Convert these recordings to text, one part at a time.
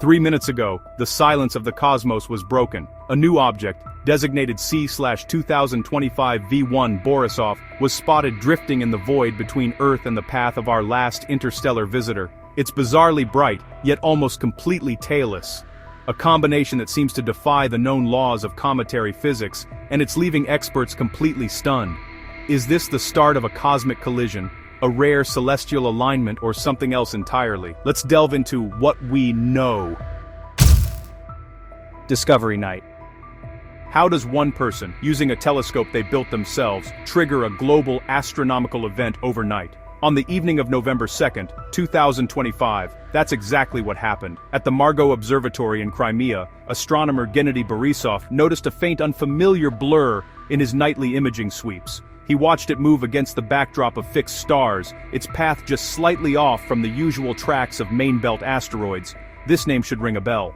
3 minutes ago, the silence of the cosmos was broken. A new object, designated C/2025 V1 Borisov, was spotted drifting in the void between Earth and the path of our last interstellar visitor. It's bizarrely bright, yet almost completely tailless. A combination that seems to defy the known laws of cometary physics, and it's leaving experts completely stunned. Is this the start of a cosmic collision, a rare celestial alignment, or something else entirely? Let's delve into what we know. Discovery Night. How does one person, using a telescope they built themselves, trigger a global astronomical event overnight? On the evening of November 2nd, 2025, that's exactly what happened. At the Margot Observatory in Crimea, astronomer Gennady Borisov noticed a faint unfamiliar blur in his nightly imaging sweeps. He watched it move against the backdrop of fixed stars, its path just slightly off from the usual tracks of main belt asteroids. This name should ring a bell.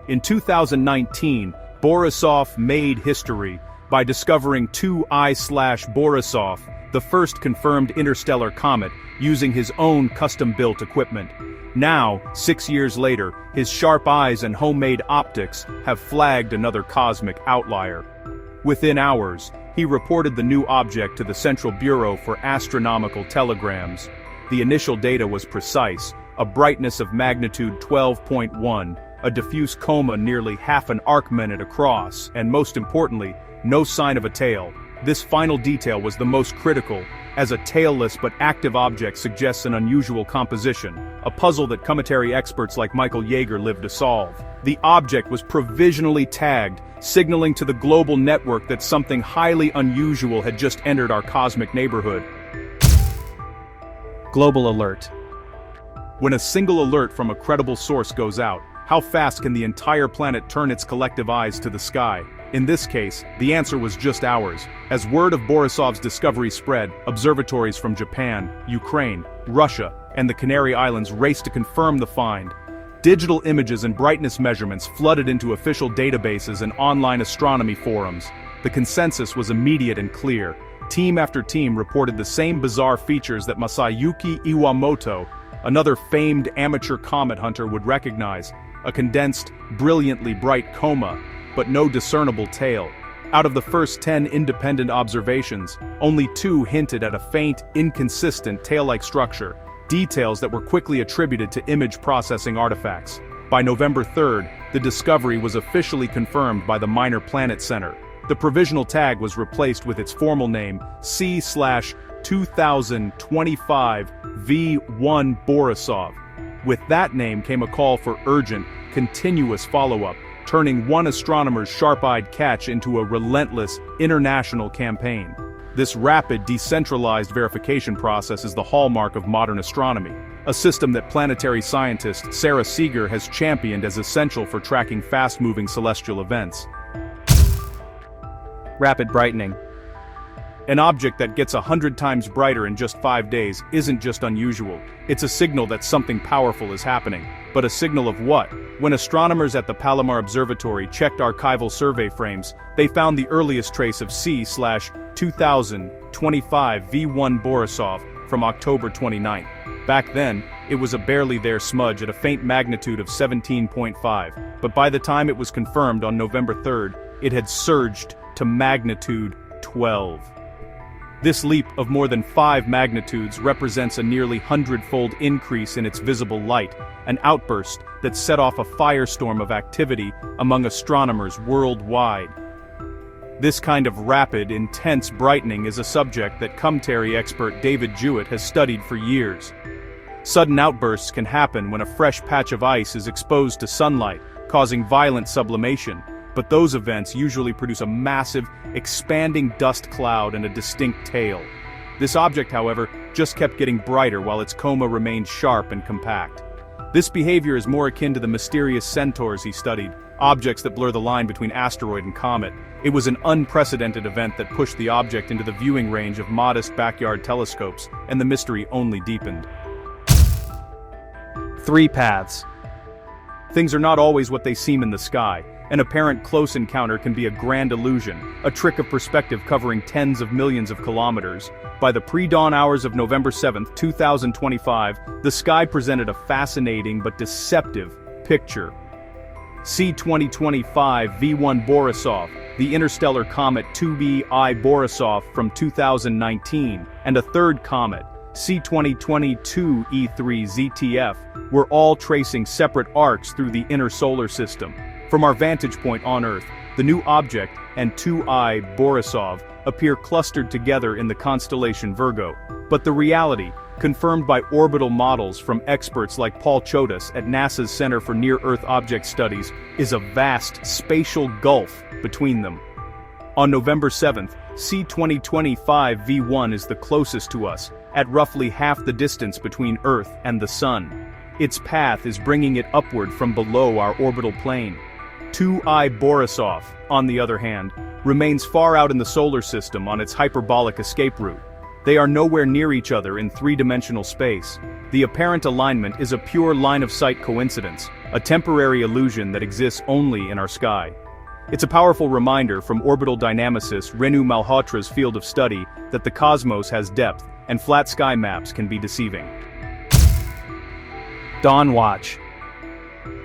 In 2019, Borisov made history by discovering 2I/Borisov, the first confirmed interstellar comet, using his own custom-built equipment. Now, 6 years later, his sharp eyes and homemade optics have flagged another cosmic outlier. Within hours, he reported the new object to the Central Bureau for Astronomical Telegrams. The initial data was precise: a brightness of magnitude 12.1, a diffuse coma nearly half an arc-minute across, and most importantly, no sign of a tail. This final detail was the most critical, as a tailless but active object suggests an unusual composition, a puzzle that cometary experts like Michael Yeager live to solve. The object was provisionally tagged, signaling to the global network that something highly unusual had just entered our cosmic neighborhood. Global alert. When a single alert from a credible source goes out, how fast can the entire planet turn its collective eyes to the sky? In this case, the answer was just hours. As word of Borisov's discovery spread, observatories from Japan, Ukraine, Russia, and the Canary Islands raced to confirm the find. Digital images and brightness measurements flooded into official databases and online astronomy forums. The consensus was immediate and clear. Team after team reported the same bizarre features that Masayuki Iwamoto, another famed amateur comet hunter, would recognize: a condensed, brilliantly bright coma, but no discernible tail. Out of the first 10 independent observations, only 2 hinted at a faint, inconsistent tail-like structure, details that were quickly attributed to image processing artifacts. By November 3rd, the discovery was officially confirmed by the Minor Planet Center. The provisional tag was replaced with its formal name, C/2025 V1 Borisov. With that name came a call for urgent, continuous follow-up, turning one astronomer's sharp-eyed catch into a relentless, international campaign. This rapid, decentralized verification process is the hallmark of modern astronomy, a system that planetary scientist Sarah Seeger has championed as essential for tracking fast-moving celestial events. Rapid brightening. An object that gets 100 times brighter in just 5 days isn't just unusual. It's a signal that something powerful is happening. But a signal of what? When astronomers at the Palomar Observatory checked archival survey frames, they found the earliest trace of C/2025 V1 Borisov from October 29. Back then, it was a barely there smudge at a faint magnitude of 17.5, but by the time it was confirmed on November 3rd, it had surged to magnitude 12. This leap of more than 5 magnitudes represents a nearly 100-fold increase in its visible light, an outburst that set off a firestorm of activity among astronomers worldwide. This kind of rapid, intense brightening is a subject that cometary expert David Jewett has studied for years. Sudden outbursts can happen when a fresh patch of ice is exposed to sunlight, causing violent sublimation. But those events usually produce a massive, expanding dust cloud and a distinct tail. This object, however, just kept getting brighter while its coma remained sharp and compact. This behavior is more akin to the mysterious centaurs he studied, objects that blur the line between asteroid and comet. It was an unprecedented event that pushed the object into the viewing range of modest backyard telescopes, and the mystery only deepened. 3 paths. Things are not always what they seem in the sky. An apparent close encounter can be a grand illusion, a trick of perspective covering tens of millions of kilometers. By the pre-dawn hours of November 7, 2025, the sky presented a fascinating but deceptive picture. C 2025 V1 Borisov, the interstellar comet 2b I Borisov from 2019, and a third comet, C 2022 E3 ZTF, were all tracing separate arcs through the inner solar system. From our vantage point on Earth, the new object and 2I Borisov appear clustered together in the constellation Virgo. But the reality, confirmed by orbital models from experts like Paul Chodas at NASA's Center for Near-Earth Object Studies, is a vast spatial gulf between them. On November 7th, C 2025 V1 is the closest to us, at roughly half the distance between Earth and the Sun. Its path is bringing it upward from below our orbital plane. 2I Borisov, on the other hand, remains far out in the solar system on its hyperbolic escape route. They are nowhere near each other in three-dimensional space. The apparent alignment is a pure line-of-sight coincidence, a temporary illusion that exists only in our sky. It's a powerful reminder from orbital dynamicist Renu Malhotra's field of study that the cosmos has depth, and flat sky maps can be deceiving. Dawn Watch.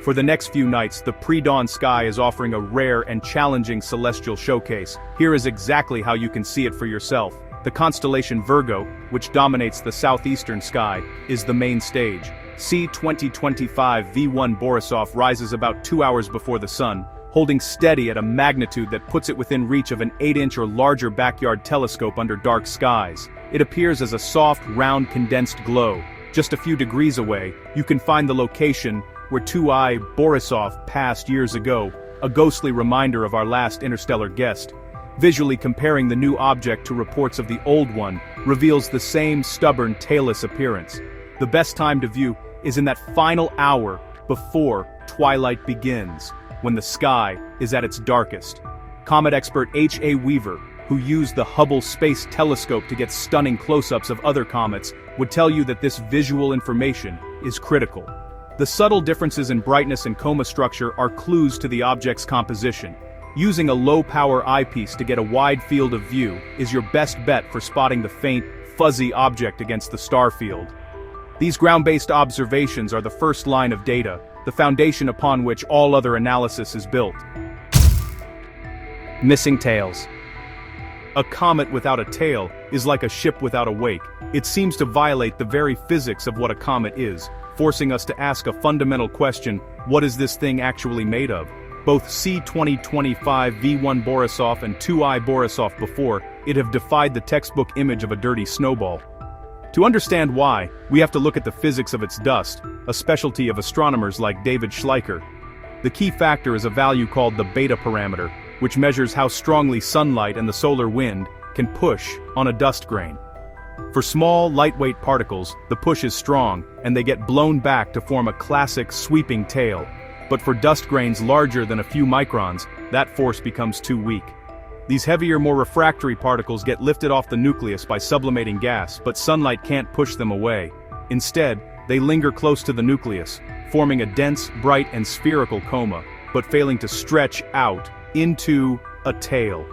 For the next few nights, the pre-dawn sky is offering a rare and challenging celestial showcase. Here is exactly how you can see it for yourself. The constellation Virgo, which dominates the southeastern sky, is the main stage. C 2025 V1 Borisov rises about 2 hours before the sun, holding steady at a magnitude that puts it within reach of an 8-inch or larger backyard telescope under dark skies. It appears as a soft, round, condensed glow. Just a few degrees away, you can find the location where 2I Borisov passed years ago, a ghostly reminder of our last interstellar guest. Visually comparing the new object to reports of the old one reveals the same stubborn, tailless appearance. The best time to view is in that final hour before twilight begins, when the sky is at its darkest. Comet expert H.A. Weaver, who used the Hubble Space Telescope to get stunning close-ups of other comets, would tell you that this visual information is critical. The subtle differences in brightness and coma structure are clues to the object's composition. Using a low-power eyepiece to get a wide field of view is your best bet for spotting the faint, fuzzy object against the star field. These ground-based observations are the first line of data, the foundation upon which all other analysis is built. Missing tails. A comet without a tail is like a ship without a wake. It seems to violate the very physics of what a comet is, forcing us to ask a fundamental question: what is this thing actually made of? Both C 2025 V1 Borisov and 2I Borisov before it have defied the textbook image of a dirty snowball. To understand why, we have to look at the physics of its dust, a specialty of astronomers like David Schleicher. The key factor is a value called the beta parameter, which measures how strongly sunlight and the solar wind can push on a dust grain. For small, lightweight particles, the push is strong, and they get blown back to form a classic sweeping tail. But for dust grains larger than a few microns, that force becomes too weak. These heavier, more refractory particles get lifted off the nucleus by sublimating gas, but sunlight can't push them away. Instead, they linger close to the nucleus, forming a dense, bright, and spherical coma, but failing to stretch out into a tail.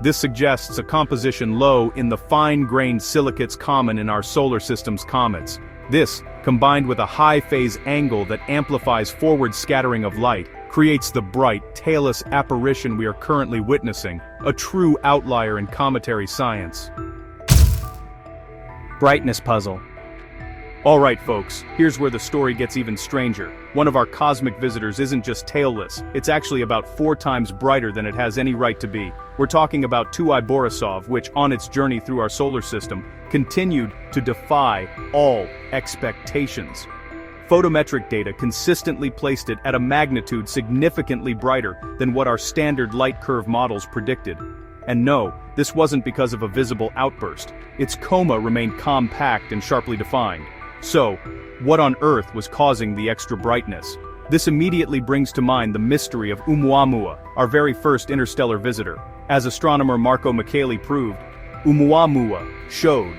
This suggests a composition low in the fine-grained silicates common in our solar system's comets. This, combined with a high phase angle that amplifies forward scattering of light, creates the bright, tailless apparition we are currently witnessing, a true outlier in cometary science. Brightness puzzle. Alright folks, here's where the story gets even stranger. One of our cosmic visitors isn't just tailless, it's actually about 4 times brighter than it has any right to be. We're talking about 2I Borisov, which, on its journey through our solar system, continued to defy all expectations. Photometric data consistently placed it at a magnitude significantly brighter than what our standard light curve models predicted. And no, this wasn't because of a visible outburst. Its coma remained compact and sharply defined. So, what on earth was causing the extra brightness? This immediately brings to mind the mystery of Oumuamua, our very first interstellar visitor. As astronomer Marco Micheli proved, Oumuamua showed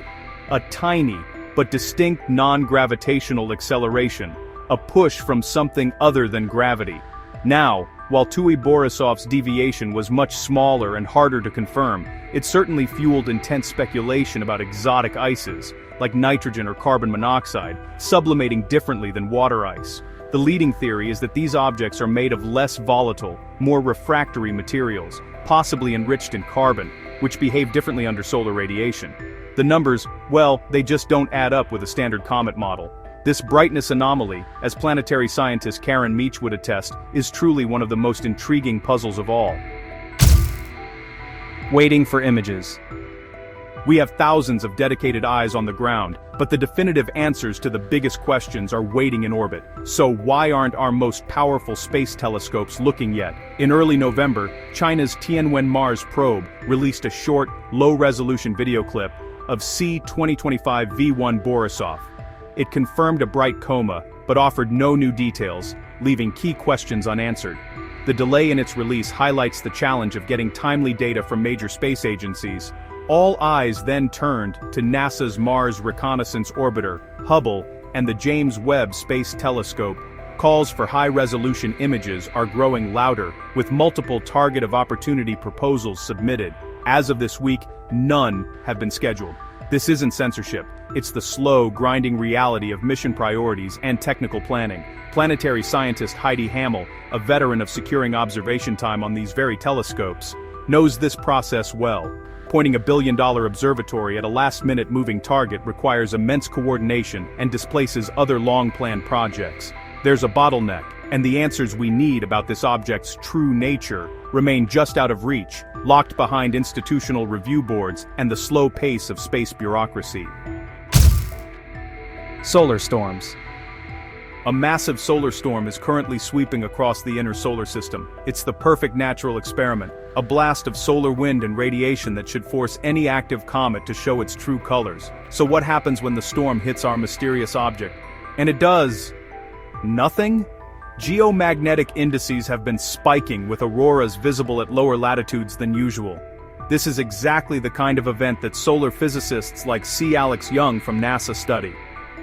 a tiny but distinct non-gravitational acceleration, a push from something other than gravity. Now, while 2I Borisov's deviation was much smaller and harder to confirm, it certainly fueled intense speculation about exotic ices, like nitrogen or carbon monoxide, sublimating differently than water ice. The leading theory is that these objects are made of less volatile, more refractory materials, possibly enriched in carbon, which behave differently under solar radiation. The numbers, well, they just don't add up with a standard comet model. This brightness anomaly, as planetary scientist Karen Meach would attest, is truly one of the most intriguing puzzles of all. Waiting for images. We have thousands of dedicated eyes on the ground, but the definitive answers to the biggest questions are waiting in orbit. So why aren't our most powerful space telescopes looking yet? In early November, China's Tianwen-Mars probe released a short, low-resolution video clip of C-2025 V1 Borisov. It confirmed a bright coma, but offered no new details, leaving key questions unanswered. The delay in its release highlights the challenge of getting timely data from major space agencies. All eyes then turned to NASA's Mars Reconnaissance Orbiter, Hubble, and the James Webb Space Telescope. Calls for high-resolution images are growing louder, with multiple target of opportunity proposals submitted. As of this week, none have been scheduled. This isn't censorship, it's the slow, grinding reality of mission priorities and technical planning. Planetary scientist Heidi Hammel, a veteran of securing observation time on these very telescopes, knows this process well. Pointing a billion-dollar observatory at a last-minute moving target requires immense coordination and displaces other long-planned projects. There's a bottleneck, and the answers we need about this object's true nature remain just out of reach, locked behind institutional review boards and the slow pace of space bureaucracy. Solar storms. A massive solar storm is currently sweeping across the inner solar system. It's the perfect natural experiment, a blast of solar wind and radiation that should force any active comet to show its true colors. So what happens when the storm hits our mysterious object? And it does nothing? Geomagnetic indices have been spiking, with auroras visible at lower latitudes than usual. This is exactly the kind of event that solar physicists like C. Alex Young from NASA study.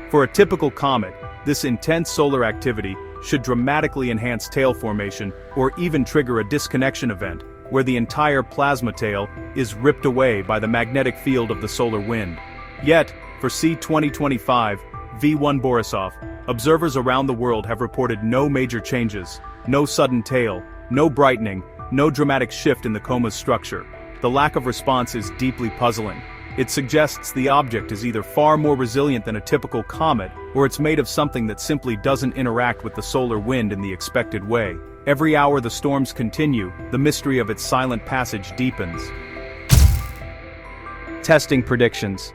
For a typical comet, this intense solar activity should dramatically enhance tail formation or even trigger a disconnection event, where the entire plasma tail is ripped away by the magnetic field of the solar wind. Yet, for C-2025 V1 Borisov, observers around the world have reported no major changes, no sudden tail, no brightening, no dramatic shift in the coma's structure. The lack of response is deeply puzzling. It suggests the object is either far more resilient than a typical comet, or it's made of something that simply doesn't interact with the solar wind in the expected way. Every hour the storms continue, the mystery of its silent passage deepens. Testing predictions.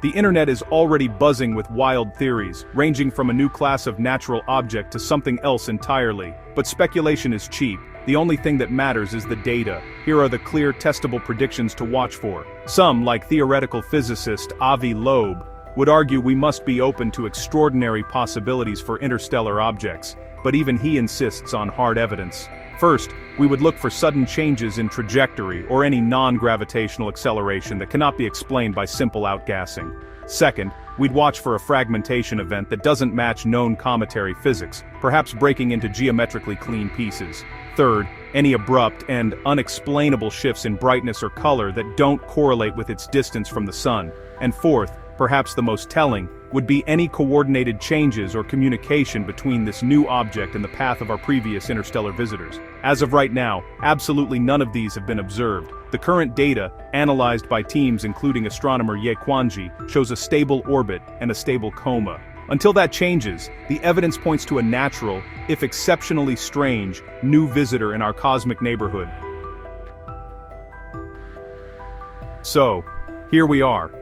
The internet is already buzzing with wild theories, ranging from a new class of natural object to something else entirely. But speculation is cheap. The only thing that matters is the data. Here are the clear, testable predictions to watch for. Some, like theoretical physicist Avi Loeb, would argue we must be open to extraordinary possibilities for interstellar objects, but even he insists on hard evidence. First, we would look for sudden changes in trajectory or any non-gravitational acceleration that cannot be explained by simple outgassing. Second, we'd watch for a fragmentation event that doesn't match known cometary physics, perhaps breaking into geometrically clean pieces. Third, any abrupt and unexplainable shifts in brightness or color that don't correlate with its distance from the sun. And fourth, perhaps the most telling, would be any coordinated changes or communication between this new object and the path of our previous interstellar visitors. As of right now, absolutely none of these have been observed. The current data, analyzed by teams including astronomer Ye Quanji, shows a stable orbit and a stable coma. Until that changes, the evidence points to a natural, if exceptionally strange, new visitor in our cosmic neighborhood. So, here we are.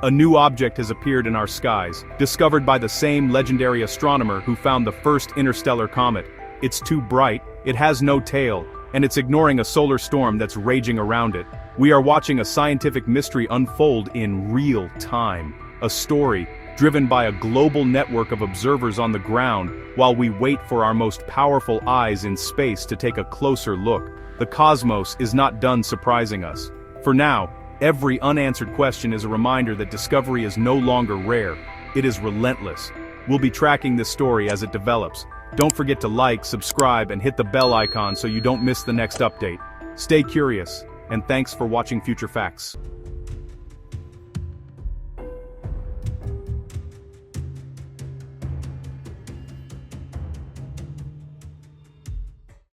A new object has appeared in our skies, discovered by the same legendary astronomer who found the first interstellar comet. It's too bright, it has no tail, and it's ignoring a solar storm that's raging around it. We are watching a scientific mystery unfold in real time. A story driven by a global network of observers on the ground, while we wait for our most powerful eyes in space to take a closer look. The cosmos is not done surprising us. For now, every unanswered question is a reminder that discovery is no longer rare, it is relentless. We'll be tracking this story as it develops. Don't forget to like, subscribe, and hit the bell icon so you don't miss the next update. Stay curious, and thanks for watching Future Facts.